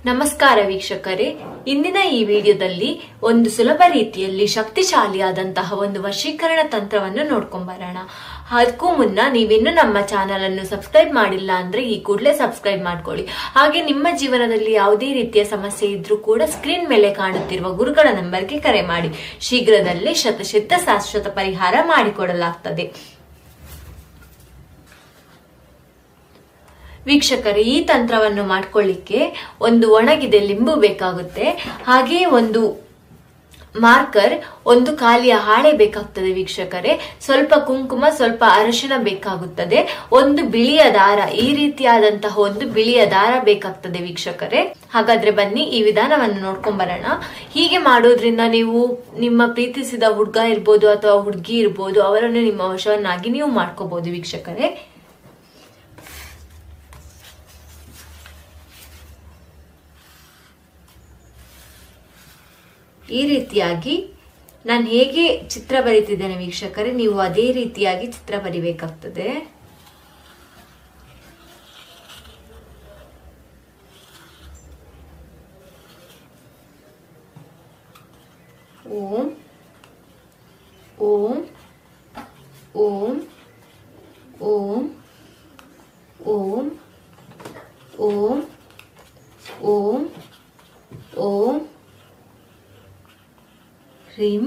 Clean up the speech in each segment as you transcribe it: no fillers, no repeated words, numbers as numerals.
ನಮಸ್ಕಾರ ವೀಕ್ಷಕರೇ, ಇಂದಿನ ಈ ವಿಡಿಯೋದಲ್ಲಿ ಒಂದು ಸುಲಭ ರೀತಿಯಲ್ಲಿ ಶಕ್ತಿಶಾಲಿಯಾದಂತಹ ಒಂದು ವಶೀಕರಣ ತಂತ್ರವನ್ನು ನೋಡ್ಕೊಂಬರೋಣ. ಅದಕ್ಕೂ ಮುನ್ನ ನೀವಿನ್ನೂ ನಮ್ಮ ಚಾನಲ್ ಅನ್ನು ಸಬ್ಸ್ಕ್ರೈಬ್ ಮಾಡಿಲ್ಲ ಅಂದ್ರೆ ಈ ಕೂಡಲೇ ಸಬ್ಸ್ಕ್ರೈಬ್ ಮಾಡ್ಕೊಳ್ಳಿ. ಹಾಗೆ ನಿಮ್ಮ ಜೀವನದಲ್ಲಿ ಯಾವುದೇ ರೀತಿಯ ಸಮಸ್ಯೆ ಇದ್ರೂ ಕೂಡ ಸ್ಕ್ರೀನ್ ಮೇಲೆ ಕಾಣುತ್ತಿರುವ ಗುರುಗಳ ನಂಬರ್ಗೆ ಕರೆ ಮಾಡಿ. ಶೀಘ್ರದಲ್ಲೇ ಶತಶತ ಶಾಶ್ವತ ಪರಿಹಾರ ಮಾಡಿಕೊಡಲಾಗ್ತದೆ. ವೀಕ್ಷಕರೇ, ಈ ತಂತ್ರವನ್ನು ಮಾಡ್ಕೊಳ್ಳಿಕ್ಕೆ ಒಂದು ಒಣಗಿದೆ ಲಿಂಬು ಬೇಕಾಗುತ್ತೆ. ಹಾಗೆ ಒಂದು ಮಾರ್ಕರ್, ಒಂದು ಖಾಲಿಯ ಹಾಳೆ ಬೇಕಾಗ್ತದೆ ವೀಕ್ಷಕರೇ. ಸ್ವಲ್ಪ ಕುಂಕುಮ, ಸ್ವಲ್ಪ ಅರಿಶಿಣ ಬೇಕಾಗುತ್ತದೆ. ಒಂದು ಬಿಳಿಯ ದಾರ, ಈ ರೀತಿಯಾದಂತಹ ಒಂದು ಬಿಳಿಯ ದಾರ ಬೇಕಾಗ್ತದೆ ವೀಕ್ಷಕರೇ. ಹಾಗಾದ್ರೆ ಬನ್ನಿ ಈ ವಿಧಾನವನ್ನು ನೋಡ್ಕೊಂಡ್ ಬರೋಣ. ಹೀಗೆ ಮಾಡೋದ್ರಿಂದ ನೀವು ನಿಮ್ಮ ಪ್ರೀತಿಸಿದ ಹುಡುಗ ಇರ್ಬೋದು ಅಥವಾ ಹುಡುಗಿ ಇರ್ಬೋದು, ಅವರನ್ನು ನಿಮ್ಮ ವಶವನ್ನಾಗಿ ನೀವು ಮಾಡ್ಕೋಬಹುದು ವೀಕ್ಷಕರೇ. ಈ ರೀತಿಯಾಗಿ ನಾನು ಹೇಗೆ ಚಿತ್ರ ಬರೀತಿದ್ದೇನೆ ವೀಕ್ಷಕರೇ, ನೀವು ಅದೇ ರೀತಿಯಾಗಿ ಚಿತ್ರ ಬರಿಬೇಕಾಗ್ತದೆ. ಓಂ ಓಂ ಓಂ ಓಂ ಓಂ ಓಂ ಓಂ ಓಂ ಹ್ರೀಂ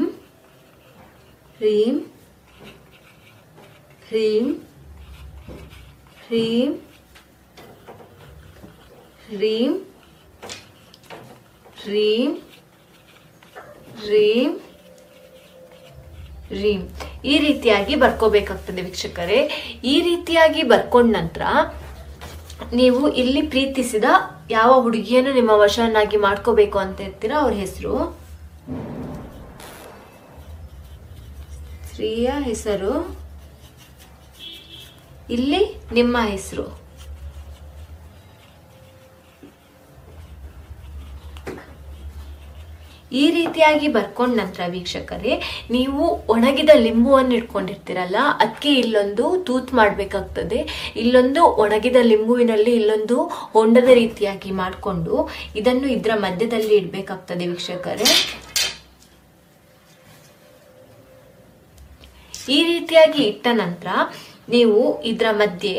ಹ್ರೀಂ ಹ್ರೀಂ ಹ್ರೀಂ ಹ್ರೀಂ ಹ್ರೀಂ ಹ್ರೀಂ ಹ್ರೀಂ ಈ ರೀತಿಯಾಗಿ ಬರ್ಕೋಬೇಕಾಗ್ತದೆ ವೀಕ್ಷಕರೇ. ಈ ರೀತಿಯಾಗಿ ಬರ್ಕೊಂಡ ನಂತರ ನೀವು ಇಲ್ಲಿ ಪ್ರೀತಿಸಿದ ಯಾವ ಹುಡುಗಿಯನ್ನು ನಿಮ್ಮ ವಶವನ್ನಾಗಿ ಮಾಡ್ಕೋಬೇಕು ಅಂತ ಇರ್ತೀರಾ, ಅವ್ರ ಹೆಸರು, ಸ್ತ್ರೀಯ ಹೆಸರು, ಇಲ್ಲಿ ನಿಮ್ಮ ಹೆಸರು. ಈ ರೀತಿಯಾಗಿ ಬರ್ಕೊಂಡ ನಂತರ ವೀಕ್ಷಕರೇ, ನೀವು ಒಣಗಿದ ಲಿಂಬುವನ್ನು ಇಟ್ಕೊಂಡಿರ್ತೀರಲ್ಲ, ಅದಕ್ಕೆ ಇಲ್ಲೊಂದು ತೂತ್ ಮಾಡ್ಬೇಕಾಗ್ತದೆ. ಇಲ್ಲೊಂದು ಒಣಗಿದ ಲಿಂಬುವಿನಲ್ಲಿ ಇಲ್ಲೊಂದು ಹೊಂಡದ ರೀತಿಯಾಗಿ ಮಾಡಿಕೊಂಡು ಇದನ್ನು ಇದರ ಮಧ್ಯದಲ್ಲಿ ಇಡ್ಬೇಕಾಗ್ತದೆ ವೀಕ್ಷಕರೇ. ಈ ರೀತಿಯಾಗಿ ಇಟ್ಟ ನಂತರ ನೀವು ಇದರ ಮಧ್ಯೆ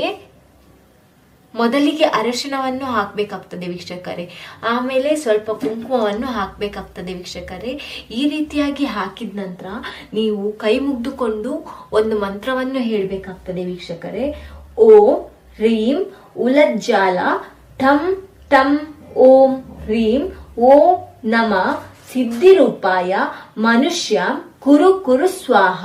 ಮೊದಲಿಗೆ ಅರಿಶಿಣವನ್ನು ಹಾಕ್ಬೇಕಾಗ್ತದೆ ವೀಕ್ಷಕರೇ. ಆಮೇಲೆ ಸ್ವಲ್ಪ ಕುಂಕುಮವನ್ನು ಹಾಕ್ಬೇಕಾಗ್ತದೆ ವೀಕ್ಷಕರೇ. ಈ ರೀತಿಯಾಗಿ ಹಾಕಿದ ನಂತರ ನೀವು ಕೈ ಮುಗ್ದುಕೊಂಡು ಒಂದು ಮಂತ್ರವನ್ನು ಹೇಳ್ಬೇಕಾಗ್ತದೆ ವೀಕ್ಷಕರೇ. ಓಂ ಹ್ರೀಂ ಉಲಜ್ಜಾಲ ಠಂ ಠಂ ಓಂ ಹ್ರೀಂ ಓಂ ನಮ ಸಿದ್ಧಿರೂಪಾಯ ಮನುಷ್ಯ ಕುರು ಕುರು ಸ್ವಾಹ.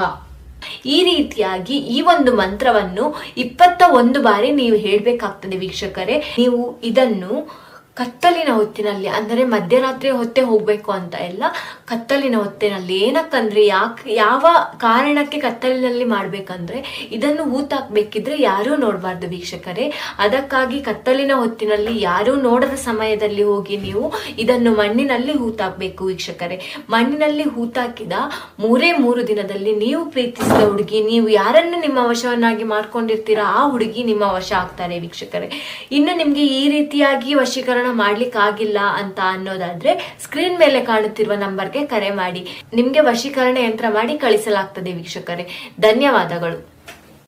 ಈ ರೀತಿಯಾಗಿ ಈ ಒಂದು ಮಂತ್ರವನ್ನು 21 ಬಾರಿ ನೀವು ಹೇಳ್ಬೇಕಾಗ್ತದೆ ವೀಕ್ಷಕರೇ. ನೀವು ಇದನ್ನು ಕತ್ತಲಿನ ಹೊತ್ತಿನಲ್ಲಿ, ಅಂದರೆ ಮಧ್ಯರಾತ್ರಿ ಹೊತ್ತೆ ಹೋಗ್ಬೇಕು ಅಂತ ಇಲ್ಲ, ಕತ್ತಲಿನ ಹೊತ್ತಿನಲ್ಲಿ. ಏನಕ್ಕಂದ್ರೆ ಯಾವ ಕಾರಣಕ್ಕೆ ಕತ್ತಲಿನಲ್ಲಿ ಮಾಡ್ಬೇಕಂದ್ರೆ, ಇದನ್ನು ಹೂತಾಕ್ಬೇಕಿದ್ರೆ ಯಾರೂ ನೋಡಬಾರ್ದು ವೀಕ್ಷಕರೇ. ಅದಕ್ಕಾಗಿ ಕತ್ತಲಿನ ಹೊತ್ತಿನಲ್ಲಿ ಯಾರೂ ನೋಡದ ಸಮಯದಲ್ಲಿ ಹೋಗಿ ನೀವು ಇದನ್ನು ಮಣ್ಣಿನಲ್ಲಿ ಹೂತಾಕ್ಬೇಕು ವೀಕ್ಷಕರೇ. ಮಣ್ಣಿನಲ್ಲಿ ಹೂತಾಕಿದ 3 ದಿನದಲ್ಲಿ ನೀವು ಪ್ರೀತಿಸಿದ ಹುಡುಗಿ, ನೀವು ಯಾರನ್ನು ನಿಮ್ಮ ವಶವನ್ನಾಗಿ ಮಾಡ್ಕೊಂಡಿರ್ತೀರಾ ಆ ಹುಡುಗಿ ನಿಮ್ಮ ವಶ ಆಗ್ತಾರೆ ವೀಕ್ಷಕರೇ. ಇನ್ನು ನಿಮ್ಗೆ ಈ ರೀತಿಯಾಗಿ ವಶೀಕರಣ ಮಾಡ್ಲಿಕ್ಕೆ ಆಗಿಲ್ಲ ಅಂತ ಅನ್ನೋದಾದ್ರೆ ಸ್ಕ್ರೀನ್ ಮೇಲೆ ಕಾಣುತ್ತಿರುವ ನಂಬರ್ಗೆ ಕರೆ ಮಾಡಿ. ನಿಮ್ಗೆ ವಶೀಕರಣ ಯಂತ್ರ ಮಾಡಿ ಕಳಿಸಲಾಗ್ತದೆ ವೀಕ್ಷಕರೇ. ಧನ್ಯವಾದಗಳು.